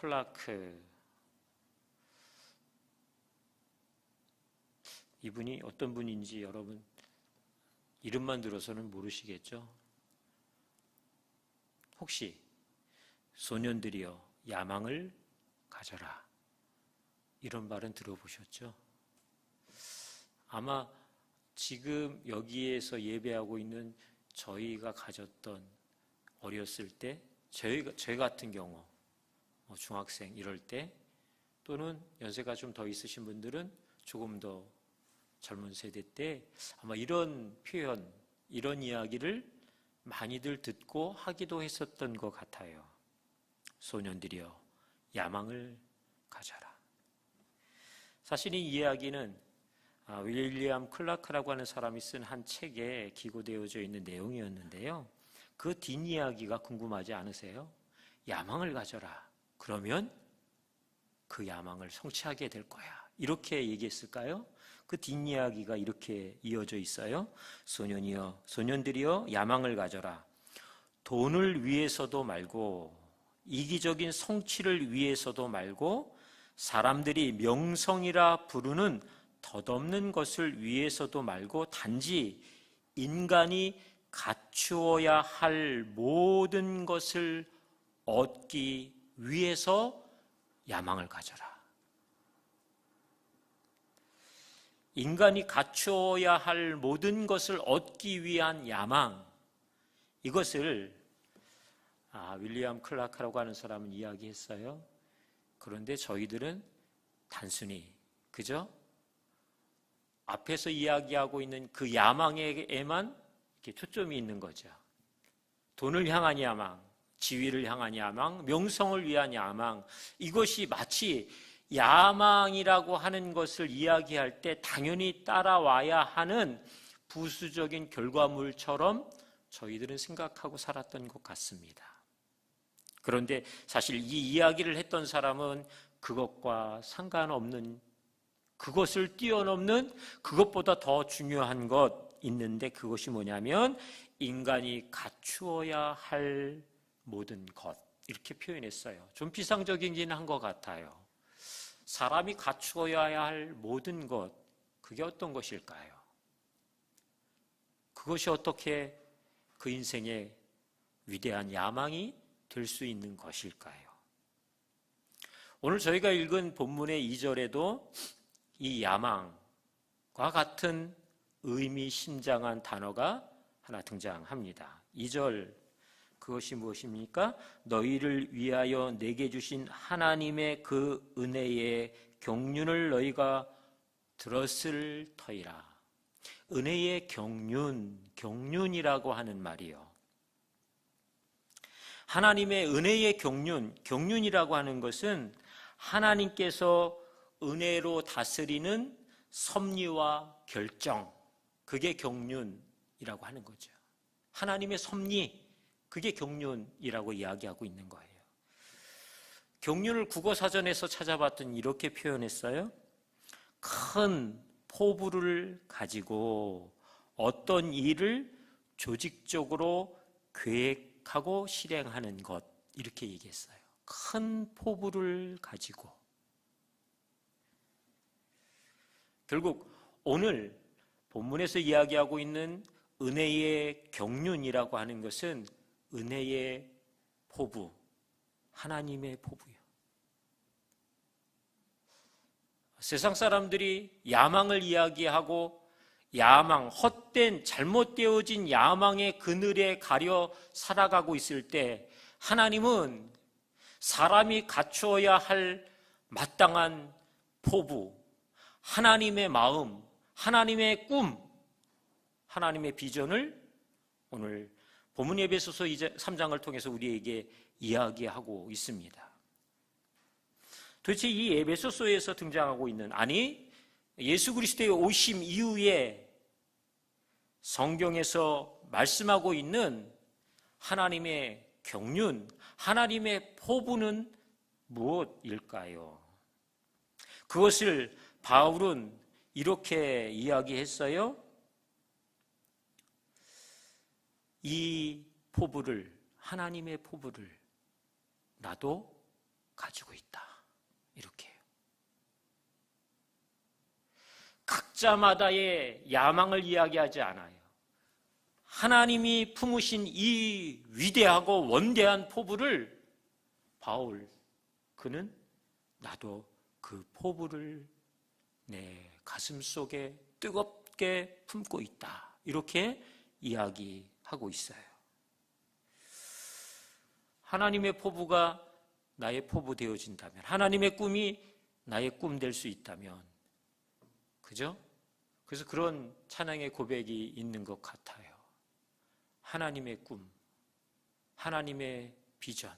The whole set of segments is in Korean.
클라크, 이분이 어떤 분인지 여러분 이름만 들어서는 모르시겠죠? 혹시 소년들이여 야망을 가져라, 이런 말은 들어보셨죠? 아마 지금 여기에서 예배하고 있는 저희가 가졌던 어렸을 때, 저희 같은 경우 중학생 이럴 때, 또는 연세가 좀 더 있으신 분들은 조금 더 젊은 세대 때 아마 이런 표현, 이런 이야기를 많이들 듣고 하기도 했었던 것 같아요. 소년들이여 야망을 가져라. 사실 이 이야기는 윌리엄 클라크라고 하는 사람이 쓴 한 책에 기고되어져 있는 내용이었는데요. 그 뒷이야기가 궁금하지 않으세요? 야망을 가져라. 그러면 그 야망을 성취하게 될 거야. 이렇게 얘기했을까요? 그 뒷이야기가 이렇게 이어져 있어요. 소년들이여 야망을 가져라. 돈을 위해서도 말고, 이기적인 성취를 위해서도 말고, 사람들이 명성이라 부르는 덧없는 것을 위해서도 말고, 단지 인간이 갖추어야 할 모든 것을 얻기 위해서 야망을 가져라. 인간이 갖추어야 할 모든 것을 얻기 위한 야망, 이것을 윌리엄 클라크라고 하는 사람은 이야기했어요. 그런데 저희들은 단순히 그저 앞에서 이야기하고 있는 그 야망에만 이렇게 초점이 있는 거죠. 돈을 향한 야망, 지위를 향한 야망, 명성을 위한 야망, 이것이 마치 야망이라고 하는 것을 이야기할 때 당연히 따라와야 하는 부수적인 결과물처럼 저희들은 생각하고 살았던 것 같습니다. 그런데 사실 이 이야기를 했던 사람은 그것과 상관없는, 그것을 뛰어넘는, 그것보다 더 중요한 것 있는데, 그것이 뭐냐면 인간이 갖추어야 할 모든 것, 이렇게 표현했어요. 좀 비상적이긴 한 것 같아요. 사람이 갖추어야 할 모든 것, 그게 어떤 것일까요? 그것이 어떻게 그 인생의 위대한 야망이 될 수 있는 것일까요? 오늘 저희가 읽은 본문의 2절에도 이 야망과 같은 의미심장한 단어가 하나 등장합니다. 2절, 그것이 무엇입니까? 너희를 위하여 내게 주신 하나님의 그 은혜의 경륜을 너희가 들었을 터이라. 은혜의 경륜이라고 하는 말이요. 하나님의 은혜의 경륜이라고 하는 것은 하나님께서 은혜로 다스리는 섭리와 결정, 그게 경륜이라고 하는 거죠. 하나님의 섭리, 그게 경륜이라고 이야기하고 있는 거예요. 경륜을 국어사전에서 찾아봤더니 이렇게 표현했어요. 큰 포부를 가지고 어떤 일을 조직적으로 계획하고 실행하는 것, 이렇게 얘기했어요. 큰 포부를 가지고. 결국 오늘 본문에서 이야기하고 있는 은혜의 경륜이라고 하는 것은 은혜의 포부, 하나님의 포부요. 세상 사람들이 야망을 이야기하고 야망, 헛된 잘못되어진 야망의 그늘에 가려 살아가고 있을 때 하나님은 사람이 갖추어야 할 마땅한 포부, 하나님의 마음, 하나님의 꿈, 하나님의 비전을 오늘 본문 에베소서 3장을 통해서 우리에게 이야기하고 있습니다. 도대체 이 에베소서에서 등장하고 있는, 아니 예수 그리스도의 오심 이후에 성경에서 말씀하고 있는 하나님의 경륜, 하나님의 포부는 무엇일까요? 그것을 바울은 이렇게 이야기했어요. 이 포부를, 하나님의 포부를 나도 가지고 있다. 이렇게 해요. 각자마다의 야망을 이야기하지 않아요. 하나님이 품으신 이 위대하고 원대한 포부를 바울, 그는 나도 그 포부를 내 가슴 속에 뜨겁게 품고 있다. 이렇게 이야기하고 있어요. 하나님의 포부가 나의 포부 되어진다면, 하나님의 꿈이 나의 꿈 될 수 있다면, 그죠? 그래서 그런 찬양의 고백이 있는 것 같아요. 하나님의 꿈, 하나님의 비전,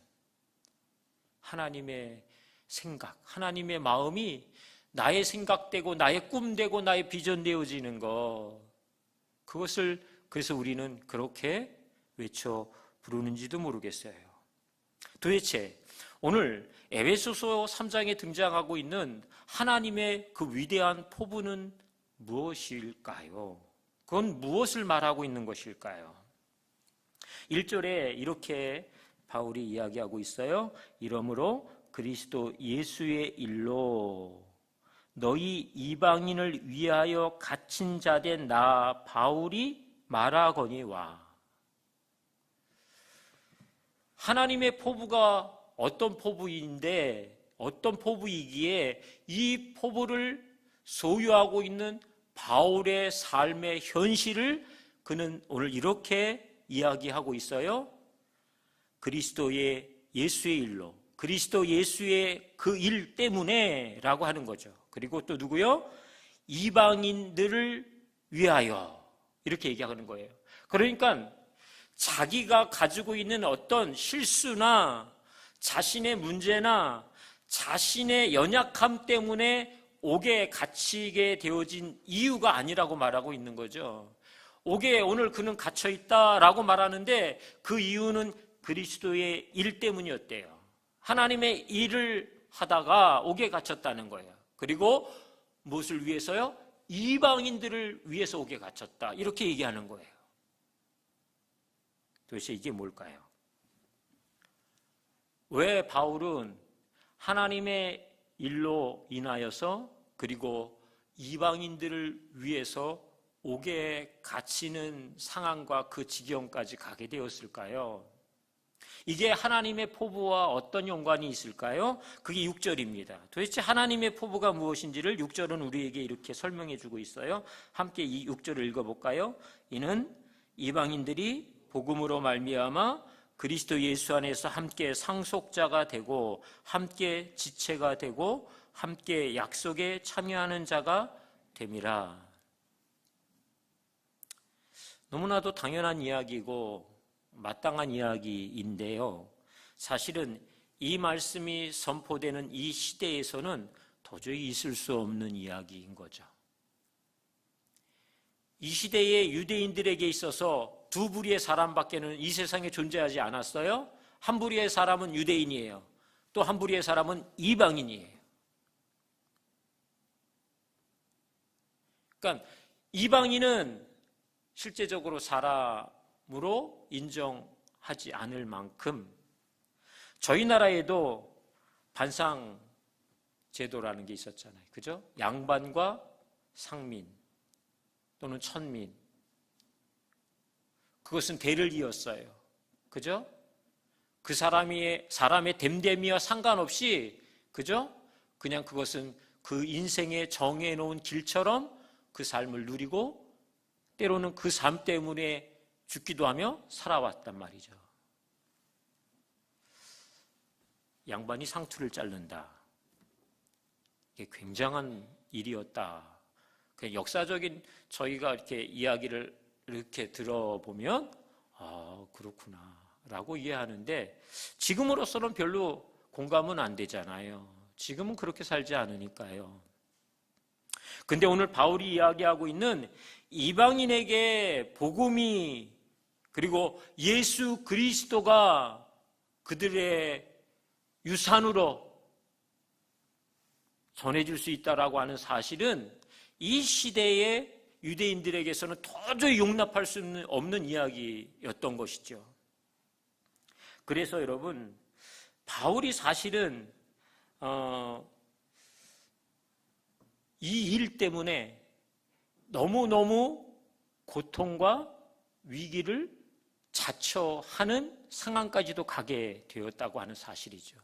하나님의 생각, 하나님의 마음이 나의 생각되고 나의 꿈되고 나의 비전 되어지는 것, 그것을 그래서 우리는 그렇게 외쳐 부르는지도 모르겠어요. 도대체 오늘 에베소서 3장에 등장하고 있는 하나님의 그 위대한 포부는 무엇일까요? 그건 무엇을 말하고 있는 것일까요? 1절에 이렇게 바울이 이야기하고 있어요. 이러므로 그리스도 예수의 일로 너희 이방인을 위하여 갇힌 자 된 나 바울이 말하거니와. 하나님의 포부가 어떤 포부인데, 어떤 포부이기에 이 포부를 소유하고 있는 바울의 삶의 현실을 그는 오늘 이렇게 이야기하고 있어요. 그리스도의 예수의 일로, 그리스도 예수의 그 일 때문에 라고 하는 거죠. 그리고 또 누구요? 이방인들을 위하여, 이렇게 얘기하는 거예요. 그러니까 자기가 가지고 있는 어떤 실수나 자신의 문제나 자신의 연약함 때문에 옥에 갇히게 되어진 이유가 아니라고 말하고 있는 거죠. 옥에 오늘 그는 갇혀있다라고 말하는데 그 이유는 그리스도의 일 때문이었대요. 하나님의 일을 하다가 옥에 갇혔다는 거예요. 그리고 무엇을 위해서요? 이방인들을 위해서 옥에 갇혔다. 이렇게 얘기하는 거예요. 도대체 이게 뭘까요? 왜 바울은 하나님의 일로 인하여서 그리고 이방인들을 위해서 옥에 갇히는 상황과 그 지경까지 가게 되었을까요? 이게 하나님의 포부와 어떤 연관이 있을까요? 그게 6절입니다. 도대체 하나님의 포부가 무엇인지를 6절은 우리에게 이렇게 설명해 주고 있어요. 함께 이 6절을 읽어볼까요? 이는 이방인들이 복음으로 말미암아 그리스도 예수 안에서 함께 상속자가 되고 함께 지체가 되고 함께 약속에 참여하는 자가 됨이라. 너무나도 당연한 이야기고 마땅한 이야기인데요. 사실은 이 말씀이 선포되는 이 시대에서는 도저히 있을 수 없는 이야기인 거죠. 이 시대의 유대인들에게 있어서 두 부류의 사람밖에는 이 세상에 존재하지 않았어요. 한 부류의 사람은 유대인이에요. 또 한 부류의 사람은 이방인이에요. 그러니까 이방인은 실제적으로 사람으로 인정하지 않을 만큼 저희 나라에도 반상 제도라는 게 있었잖아요. 그죠? 양반과 상민 또는 천민, 그것은 대를 이었어요. 그죠? 그 사람의 됨됨이와 상관없이, 그죠? 그냥 그것은 그 인생에 정해놓은 길처럼 그 삶을 누리고 때로는 그 삶 때문에 죽기도 하며 살아왔단 말이죠. 양반이 상투를 자른다. 이게 굉장한 일이었다. 역사적인 저희가 이렇게 이야기를 이렇게 들어보면 그렇구나 라고 이해하는데 지금으로서는 별로 공감은 안 되잖아요. 지금은 그렇게 살지 않으니까요. 근데 오늘 바울이 이야기하고 있는 이방인에게 복음이 그리고 예수 그리스도가 그들의 유산으로 전해질 수 있다라고 하는 사실은 이 시대의 유대인들에게서는 도저히 용납할 수 없는 이야기였던 것이죠. 그래서 여러분, 바울이 사실은 이 일 때문에 너무너무 고통과 위기를 자처하는 상황까지도 가게 되었다고 하는 사실이죠.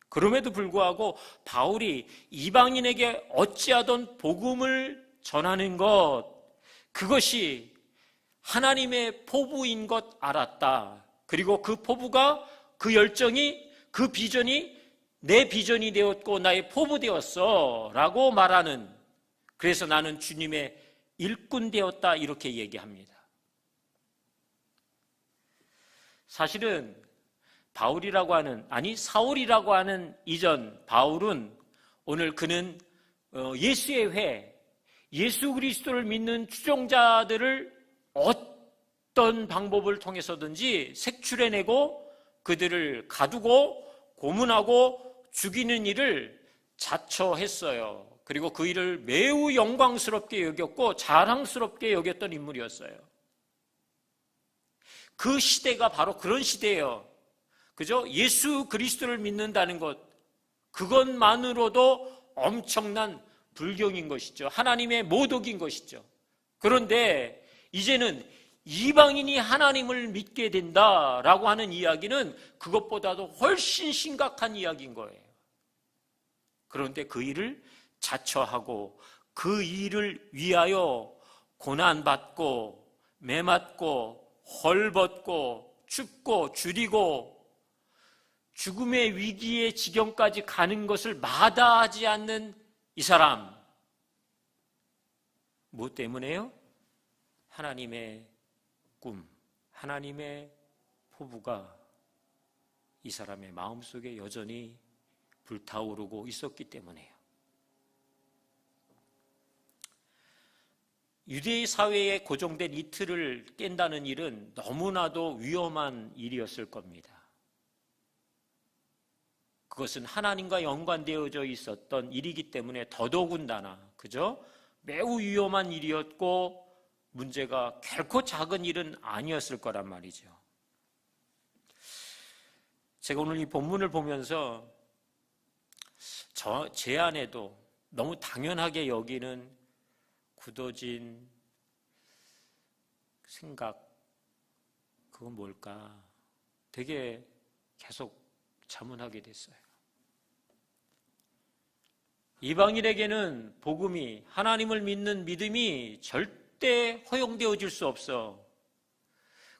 그럼에도 불구하고 바울이 이방인에게 어찌하던 복음을 전하는 것, 그것이 하나님의 포부인 것 알았다. 그리고 그 포부가, 그 열정이, 그 비전이 내 비전이 되었고 나의 포부 되었어 라고 말하는, 그래서 나는 주님의 일꾼 되었다, 이렇게 얘기합니다. 사실은 바울이라고 하는, 아니 사울이라고 하는 이전 바울은, 오늘 그는 예수의 회, 예수 그리스도를 믿는 추종자들을 어떤 방법을 통해서든지 색출해내고 그들을 가두고 고문하고 죽이는 일을 자처했어요. 그리고 그 일을 매우 영광스럽게 여겼고 자랑스럽게 여겼던 인물이었어요. 그 시대가 바로 그런 시대예요. 그죠? 예수 그리스도를 믿는다는 것, 그것만으로도 엄청난 불경인 것이죠. 하나님의 모독인 것이죠. 그런데 이제는 이방인이 하나님을 믿게 된다라고 하는 이야기는 그것보다도 훨씬 심각한 이야기인 거예요. 그런데 그 일을 자처하고 그 일을 위하여 고난받고 매맞고 헐벗고 춥고 줄이고 죽음의 위기의 지경까지 가는 것을 마다하지 않는 이 사람, 무엇 때문에요? 하나님의 꿈, 하나님의 포부가 이 사람의 마음속에 여전히 불타오르고 있었기 때문에요. 유대의 사회에 고정된 이 틀을 깬다는 일은 너무나도 위험한 일이었을 겁니다. 그것은 하나님과 연관되어져 있었던 일이기 때문에 더더군다나, 그죠? 매우 위험한 일이었고 문제가 결코 작은 일은 아니었을 거란 말이죠. 제가 오늘 이 본문을 보면서 제 안에도 너무 당연하게 여기는 굳어진 생각, 그건 뭘까? 되게 계속 자문하게 됐어요. 이방인에게는 복음이, 하나님을 믿는 믿음이 절대 허용되어질 수 없어.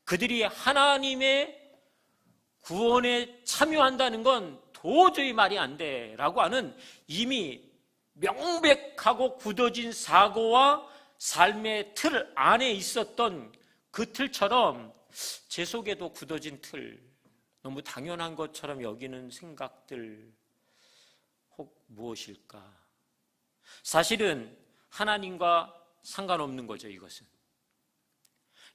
그들이 하나님의 구원에 참여한다는 건 도저히 말이 안 돼라고 하는 이미 명백하고 굳어진 사고와 삶의 틀 안에 있었던 그 틀처럼 제 속에도 굳어진 틀, 너무 당연한 것처럼 여기는 생각들, 혹 무엇일까? 사실은 하나님과 상관없는 거죠, 이것은.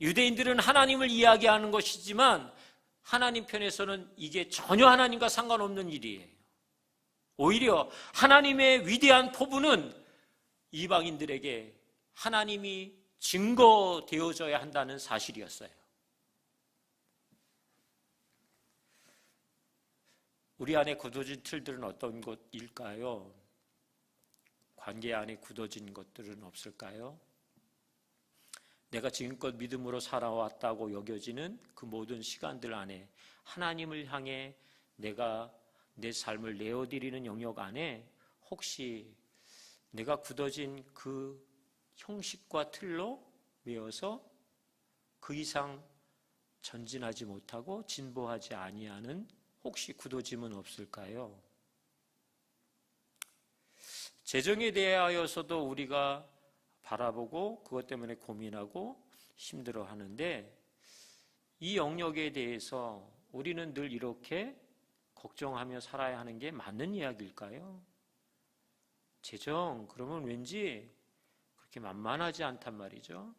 유대인들은 하나님을 이야기하는 것이지만 하나님 편에서는 이게 전혀 하나님과 상관없는 일이에요. 오히려 하나님의 위대한 포부는 이방인들에게 하나님이 증거되어져야 한다는 사실이었어요. 우리 안에 굳어진 틀들은 어떤 것일까요? 관계 안에 굳어진 것들은 없을까요? 내가 지금껏 믿음으로 살아왔다고 여겨지는 그 모든 시간들 안에 하나님을 향해 내가 내 삶을 내어드리는 영역 안에 혹시 내가 굳어진 그 형식과 틀로 매여서 그 이상 전진하지 못하고 진보하지 아니하는 혹시 굳어짐은 없을까요? 재정에 대하여서도 우리가 바라보고 그것 때문에 고민하고 힘들어하는데 이 영역에 대해서 우리는 늘 이렇게 걱정하며 살아야 하는 게 맞는 이야기일까요? 재정, 그러면 왠지 그렇게 만만하지 않단 말이죠.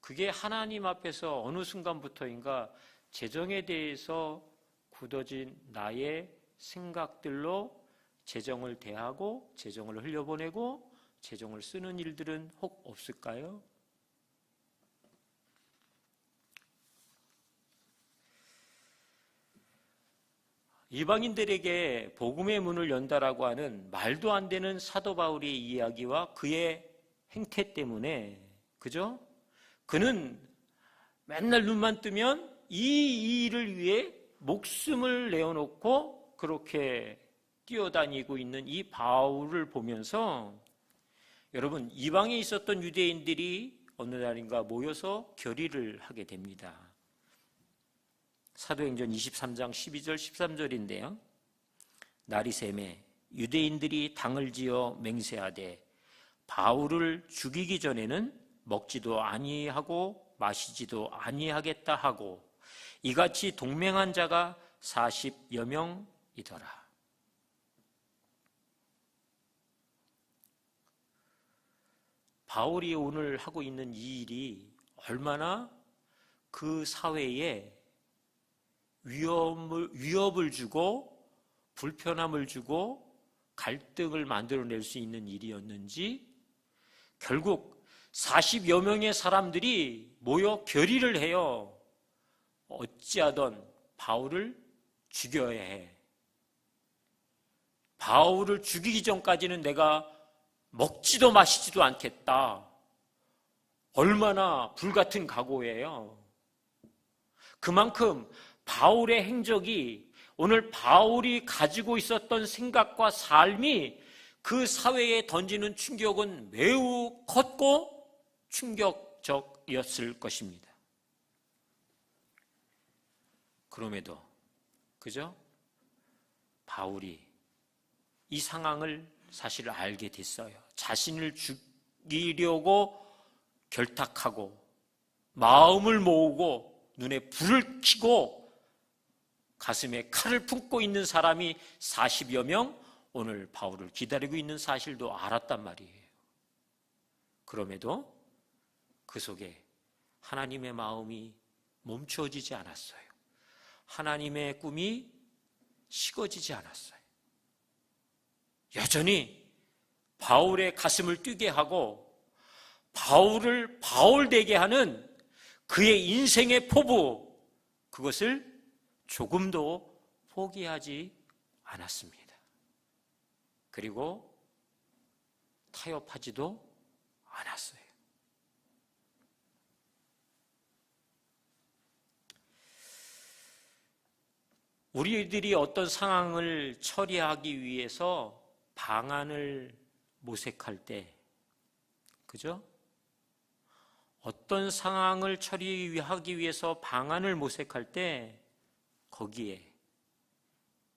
그게 하나님 앞에서 어느 순간부터인가 재정에 대해서 굳어진 나의 생각들로 재정을 대하고 재정을 흘려보내고 재정을 쓰는 일들은 혹 없을까요? 이방인들에게 복음의 문을 연다라고 하는 말도 안 되는 사도 바울의 이야기와 그의 행태 때문에, 그죠? 그는 맨날 눈만 뜨면 이 일을 위해 목숨을 내어놓고 그렇게 뛰어다니고 있는 이 바울을 보면서, 여러분, 이방에 있었던 유대인들이 어느 날인가 모여서 결의를 하게 됩니다. 사도행전 23장 12절 13절인데요. 날이 새매 유대인들이 당을 지어 맹세하되 바울을 죽이기 전에는 먹지도 아니하고 마시지도 아니하겠다 하고, 이같이 동맹한 자가 40여 명이더라. 바울이 오늘 하고 있는 이 일이 얼마나 그 사회에 위협을 주고 불편함을 주고 갈등을 만들어낼 수 있는 일이었는지, 결국 40여 명의 사람들이 모여 결의를 해요. 어찌하든 바울을 죽여야 해. 바울을 죽이기 전까지는 내가 먹지도 마시지도 않겠다. 얼마나 불같은 각오예요. 그만큼 바울의 행적이, 오늘 바울이 가지고 있었던 생각과 삶이 그 사회에 던지는 충격은 매우 컸고 충격적이었을 것입니다. 그럼에도, 그죠? 바울이 이 상황을 사실 알게 됐어요. 자신을 죽이려고 결탁하고 마음을 모으고 눈에 불을 켜고 가슴에 칼을 품고 있는 사람이 40여 명 오늘 바울을 기다리고 있는 사실도 알았단 말이에요. 그럼에도 그 속에 하나님의 마음이 멈춰지지 않았어요. 하나님의 꿈이 식어지지 않았어요. 여전히 바울의 가슴을 뛰게 하고 바울을 바울되게 하는 그의 인생의 포부, 그것을 조금도 포기하지 않았습니다. 그리고 타협하지도 않았어요. 우리들이 어떤 상황을 처리하기 위해서 방안을 모색할 때, 그죠? 어떤 상황을 처리하기 위해서 방안을 모색할 때 거기에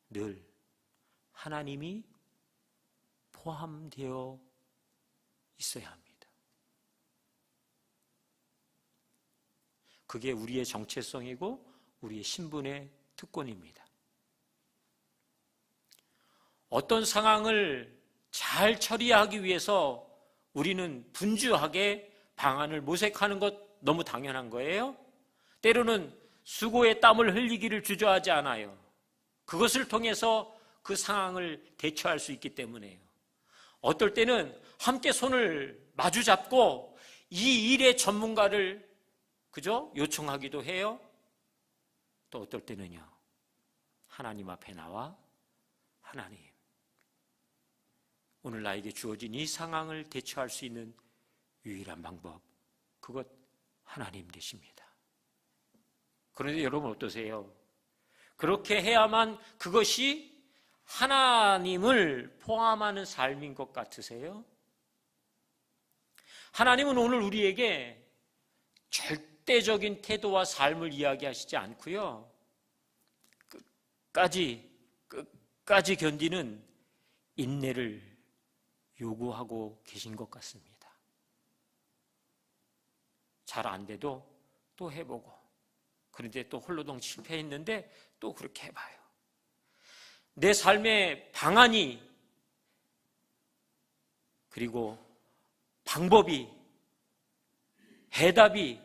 늘 하나님이 포함되어 있어야 합니다. 그게 우리의 정체성이고 우리의 신분의 특권입니다. 어떤 상황을 잘 처리하기 위해서 우리는 분주하게 방안을 모색하는 것 너무 당연한 거예요. 때로는 수고의 땀을 흘리기를 주저하지 않아요. 그것을 통해서 그 상황을 대처할 수 있기 때문에요. 어떨 때는 함께 손을 마주 잡고 이 일의 전문가를, 그죠? 요청하기도 해요. 또 어떨 때는요, 하나님 앞에 나와, 하나님, 오늘 나에게 주어진 이 상황을 대처할 수 있는 유일한 방법, 그것 하나님 되십니다. 그런데 여러분 어떠세요? 그렇게 해야만 그것이 하나님을 포함하는 삶인 것 같으세요? 하나님은 오늘 우리에게 절대적인 태도와 삶을 이야기하시지 않고요, 끝까지 견디는 인내를 요구하고 계신 것 같습니다. 잘 안 돼도 또 해보고, 그런데 또 홀로동 실패했는데 또 그렇게 해봐요. 내 삶의 방안이, 그리고 방법이, 해답이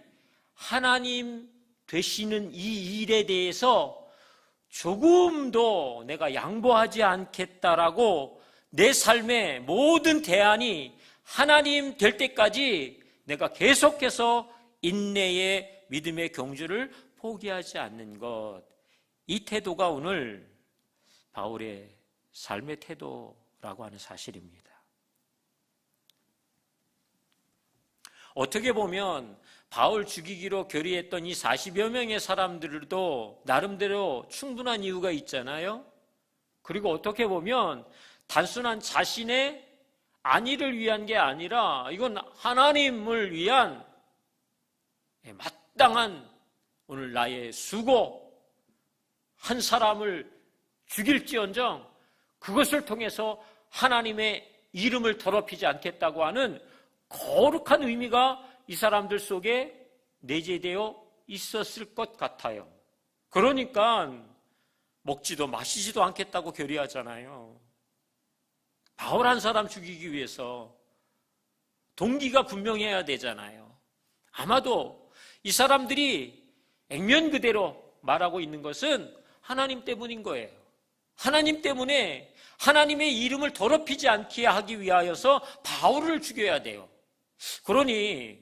하나님 되시는 이 일에 대해서 조금도 내가 양보하지 않겠다라고 내 삶의 모든 대안이 하나님 될 때까지 내가 계속해서 인내의 믿음의 경주를 포기하지 않는 것, 이 태도가 오늘 바울의 삶의 태도라고 하는 사실입니다. 어떻게 보면 바울 죽이기로 결의했던 이 40여 명의 사람들도 나름대로 충분한 이유가 있잖아요. 그리고 어떻게 보면 단순한 자신의 안위를 위한 게 아니라 이건 하나님을 위한 마땅한 오늘 나의 수고, 한 사람을 죽일지언정 그것을 통해서 하나님의 이름을 더럽히지 않겠다고 하는 거룩한 의미가 이 사람들 속에 내재되어 있었을 것 같아요. 그러니까 먹지도 마시지도 않겠다고 결의하잖아요. 바울 한 사람 죽이기 위해서 동기가 분명해야 되잖아요. 아마도 이 사람들이 액면 그대로 말하고 있는 것은 하나님 때문인 거예요. 하나님 때문에 하나님의 이름을 더럽히지 않게 하기 위하여서 바울을 죽여야 돼요. 그러니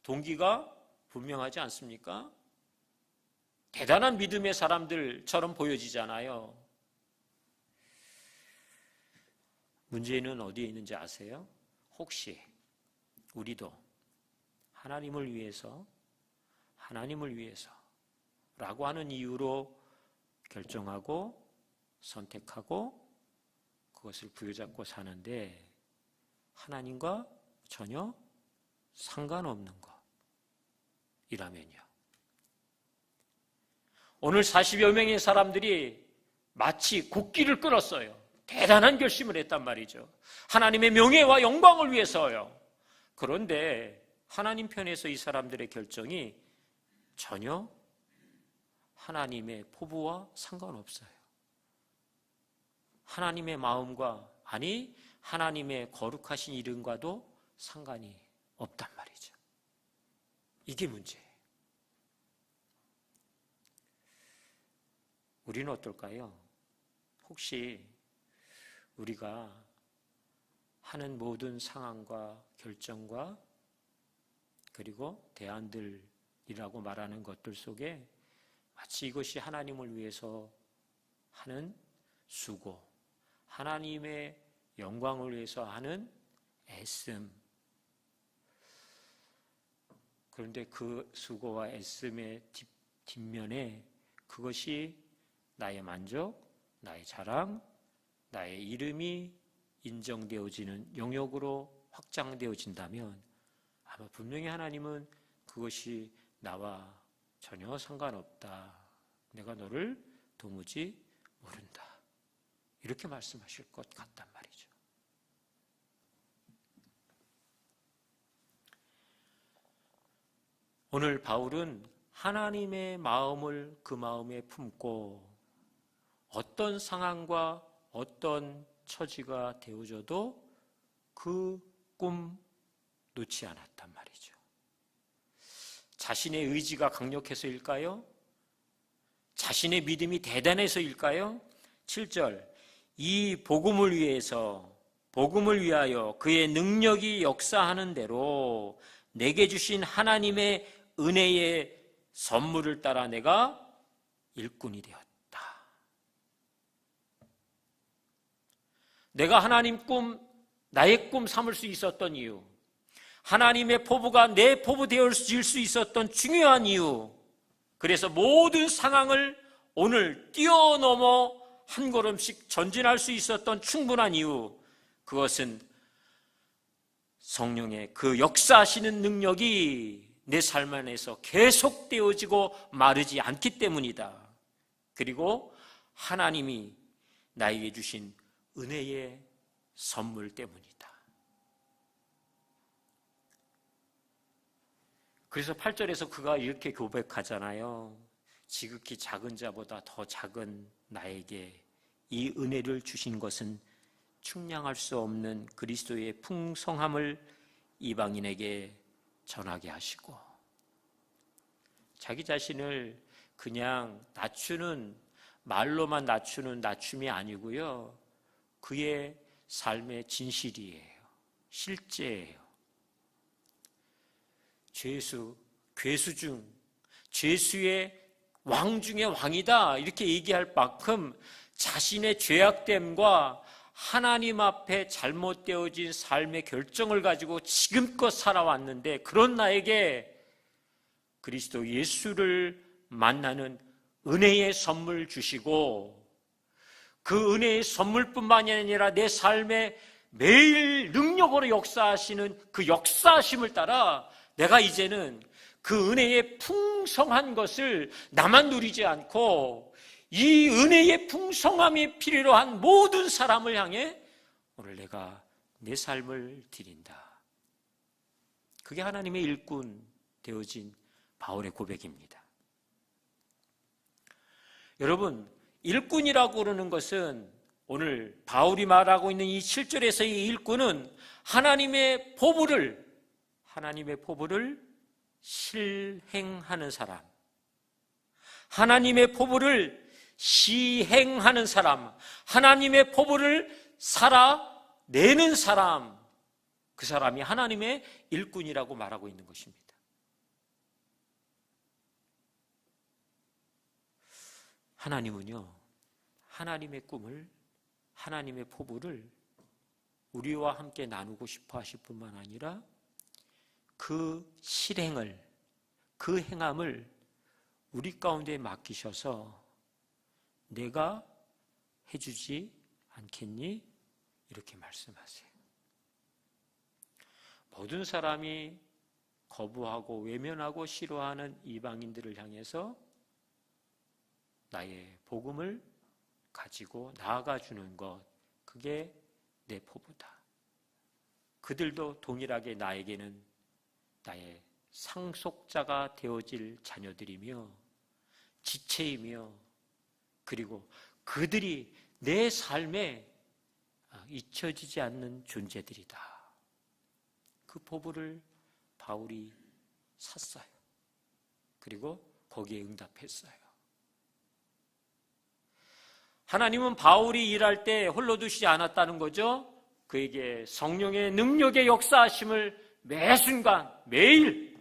동기가 분명하지 않습니까? 대단한 믿음의 사람들처럼 보여지잖아요. 문제는 어디에 있는지 아세요? 혹시 우리도 하나님을 위해서 라고 하는 이유로 결정하고 선택하고 그것을 부여잡고 사는데 하나님과 전혀 상관없는 것이라면요. 오늘 40여 명의 사람들이 마치 국기를 끌었어요. 대단한 결심을 했단 말이죠. 하나님의 명예와 영광을 위해서요. 그런데 하나님 편에서 이 사람들의 결정이 전혀 하나님의 포부와 상관없어요. 하나님의 마음과 아니 하나님의 거룩하신 이름과도 상관이 없단 말이죠. 이게 문제예요. 우리는 어떨까요? 혹시 우리가 하는 모든 상황과 결정과 그리고 대안들이라고 말하는 것들 속에 마치 이것이 하나님을 위해서 하는 수고, 하나님의 영광을 위해서 하는 애씀. 그런데 그 수고와 애씀의 뒷면에 그것이 나의 만족, 나의 자랑, 나의 이름이 인정되어지는 영역으로 확장되어진다면 아마 분명히 하나님은 그것이 나와 전혀 상관없다. 내가 너를 도무지 모른다. 이렇게 말씀하실 것 같단 말이죠. 오늘 바울은 하나님의 마음을 그 마음에 품고 어떤 상황과 어떤 처지가 되어져도 그 꿈 놓지 않았단 말이죠. 자신의 의지가 강력해서일까요? 자신의 믿음이 대단해서일까요? 7절, 이 복음을 위하여 그의 능력이 역사하는 대로 내게 주신 하나님의 은혜의 선물을 따라 내가 일꾼이 되었다. 내가 하나님 나의 꿈 삼을 수 있었던 이유, 하나님의 포부가 내 포부 되어질 수 있었던 중요한 이유, 그래서 모든 상황을 오늘 뛰어넘어 한 걸음씩 전진할 수 있었던 충분한 이유, 그것은 성령의 그 역사하시는 능력이 내 삶 안에서 계속되어지고 마르지 않기 때문이다. 그리고 하나님이 나에게 주신 은혜의 선물 때문이다. 그래서 8절에서 그가 이렇게 고백하잖아요. 지극히 작은 자보다 더 작은 나에게 이 은혜를 주신 것은 측량할 수 없는 그리스도의 풍성함을 이방인에게 전하게 하시고, 자기 자신을 그냥 말로만 낮추는 낮춤이 아니고요, 그의 삶의 진실이에요. 실제예요. 죄수의 왕 중의 왕이다 이렇게 얘기할 만큼 자신의 죄악됨과 하나님 앞에 잘못되어진 삶의 결정을 가지고 지금껏 살아왔는데, 그런 나에게 그리스도 예수를 만나는 은혜의 선물 주시고, 그 은혜의 선물뿐만이 아니라 내 삶에 매일 능력으로 역사하시는 그 역사하심을 따라 내가 이제는 그 은혜의 풍성한 것을 나만 누리지 않고 이 은혜의 풍성함이 필요로 한 모든 사람을 향해 오늘 내가 내 삶을 드린다. 그게 하나님의 일꾼 되어진 바울의 고백입니다. 여러분, 일꾼이라고 그러는 것은 오늘 바울이 말하고 있는 이 7절에서의 일꾼은 하나님의 포부를 실행하는 사람, 하나님의 포부를 시행하는 사람, 하나님의 포부를 살아내는 사람, 그 사람이 하나님의 일꾼이라고 말하고 있는 것입니다. 하나님은요, 하나님의 꿈을, 하나님의 포부를 우리와 함께 나누고 싶어 하실 뿐만 아니라 그 실행을, 그 행함을 우리 가운데 맡기셔서 내가 해주지 않겠니? 이렇게 말씀하세요. 모든 사람이 거부하고 외면하고 싫어하는 이방인들을 향해서 나의 복음을 가지고 나아가 주는 것, 그게 내 포부다. 그들도 동일하게 나에게는 나의 상속자가 되어질 자녀들이며 지체이며, 그리고 그들이 내 삶에 잊혀지지 않는 존재들이다. 그 포부를 바울이 샀어요. 그리고 거기에 응답했어요. 하나님은 바울이 일할 때 홀로 두시지 않았다는 거죠. 그에게 성령의 능력의 역사하심을 매 순간, 매일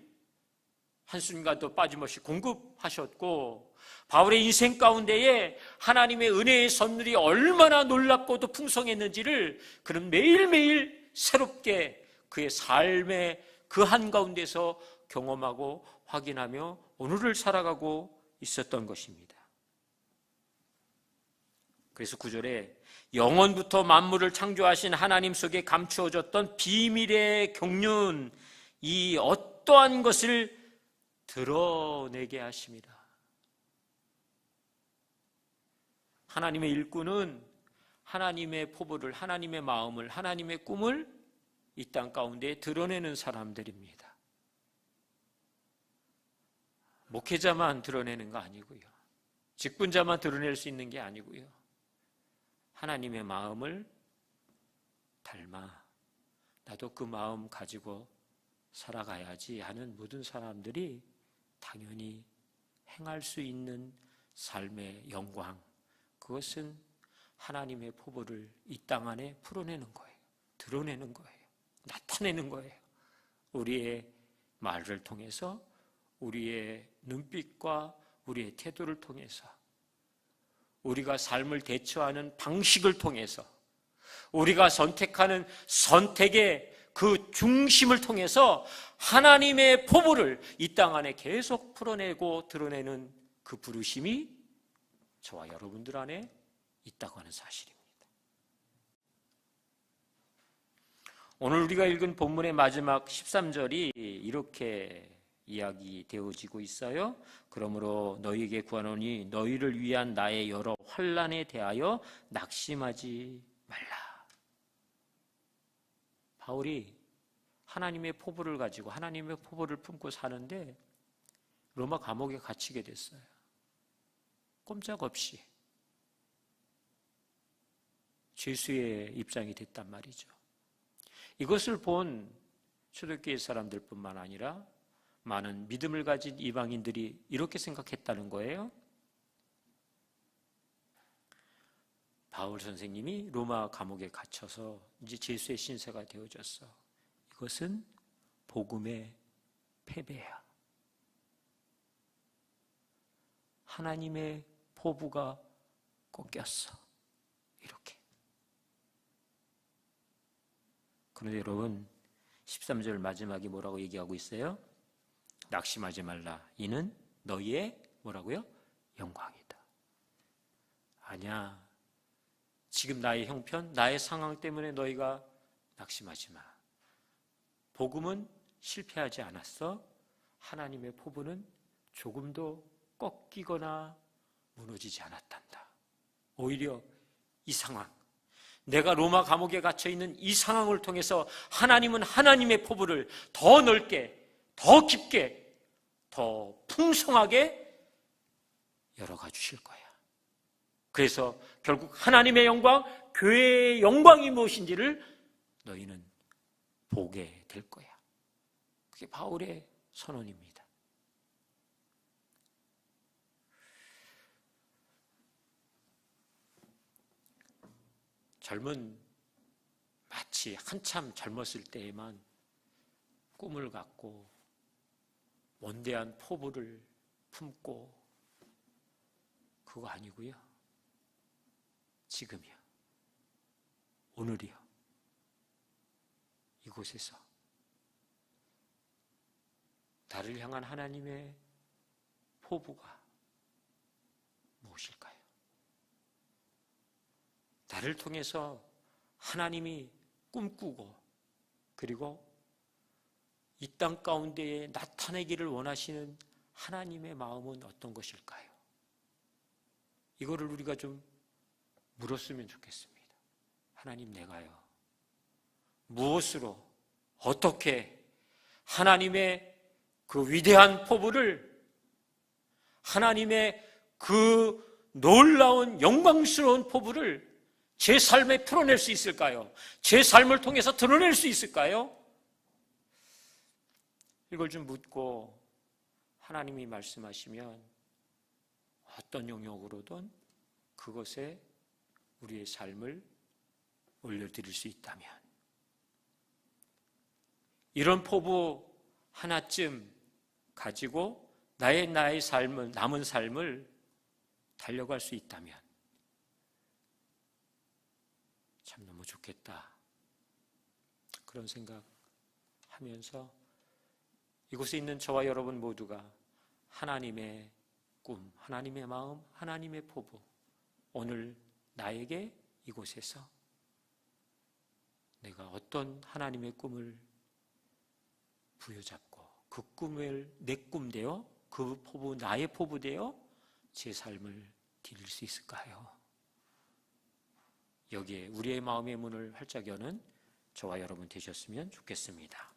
한순간도 빠짐없이 공급하셨고, 바울의 인생 가운데에 하나님의 은혜의 선물이 얼마나 놀랍고도 풍성했는지를 그는 매일매일 새롭게 그의 삶의 그 한가운데서 경험하고 확인하며 오늘을 살아가고 있었던 것입니다. 그래서 9절에 영원부터 만물을 창조하신 하나님 속에 감추어졌던 비밀의 경륜, 이 어떠한 것을 드러내게 하심이라. 하나님의 일꾼은 하나님의 포부를, 하나님의 마음을, 하나님의 꿈을 이 땅 가운데 드러내는 사람들입니다. 목회자만 드러내는 거 아니고요. 직분자만 드러낼 수 있는 게 아니고요. 하나님의 마음을 닮아 나도 그 마음 가지고 살아가야지 하는 모든 사람들이 당연히 행할 수 있는 삶의 영광, 그것은 하나님의 포부를 이 땅 안에 풀어내는 거예요. 드러내는 거예요. 나타내는 거예요. 우리의 말을 통해서, 우리의 눈빛과 우리의 태도를 통해서, 우리가 삶을 대처하는 방식을 통해서, 우리가 선택하는 선택의 그 중심을 통해서 하나님의 포부를 이 땅 안에 계속 풀어내고 드러내는 그 부르심이 저와 여러분들 안에 있다고 하는 사실입니다. 오늘 우리가 읽은 본문의 마지막 13절이 이렇게 이야기되어지고 있어요. 그러므로 너희에게 구하노니 너희를 위한 나의 여러 환난에 대하여 낙심하지 말라. 바울이 하나님의 포부를 가지고 하나님의 포부를 품고 사는데 로마 감옥에 갇히게 됐어요. 꼼짝없이 죄수의 입장이 됐단 말이죠. 이것을 본 초대교회 사람들뿐만 아니라 많은 믿음을 가진 이방인들이 이렇게 생각했다는 거예요. 바울 선생님이 로마 감옥에 갇혀서 이제 죄수의 신세가 되어졌어. 이것은 복음의 패배야. 하나님의 포부가 꺾였어. 이렇게. 그런데 여러분 13절 마지막에 뭐라고 얘기하고 있어요? 낙심하지 말라. 이는 너희의 뭐라고요? 영광이다. 아니야. 지금 나의 형편, 나의 상황 때문에 너희가 낙심하지 마. 복음은 실패하지 않았어. 하나님의 포부는 조금도 꺾이거나 무너지지 않았단다. 오히려 이 상황, 내가 로마 감옥에 갇혀있는 이 상황을 통해서 하나님은 하나님의 포부를 더 넓게, 더 깊게, 더 풍성하게 열어가 주실 거야. 그래서 결국 하나님의 영광, 교회의 영광이 무엇인지를 너희는 보게 될 거야. 그게 바울의 선언입니다. 마치 한참 젊었을 때에만 꿈을 갖고 원대한 포부를 품고, 그거 아니고요. 지금이요. 오늘이요. 이곳에서 나를 향한 하나님의 포부가 무엇일까요? 나를 통해서 하나님이 꿈꾸고 그리고 이 땅 가운데에 나타내기를 원하시는 하나님의 마음은 어떤 것일까요? 이거를 우리가 좀 물었으면 좋겠습니다. 하나님, 내가요, 무엇으로 어떻게 하나님의 그 위대한 포부를, 하나님의 그 놀라운 영광스러운 포부를 제 삶에 풀어낼 수 있을까요? 제 삶을 통해서 드러낼 수 있을까요? 이걸 좀 묻고 하나님이 말씀하시면 어떤 영역으로든 그것에 우리의 삶을 올려드릴 수 있다면, 이런 포부 하나쯤 가지고 나의 삶을, 남은 삶을 달려갈 수 있다면 참 너무 좋겠다. 그런 생각하면서 이곳에 있는 저와 여러분 모두가 하나님의 꿈, 하나님의 마음, 하나님의 포부, 오늘 나에게 이곳에서 내가 어떤 하나님의 꿈을 부여잡고 그 꿈을 내 꿈되어, 그 포부 나의 포부되어 제 삶을 드릴 수 있을까요? 여기에 우리의 마음의 문을 활짝 여는 저와 여러분 되셨으면 좋겠습니다.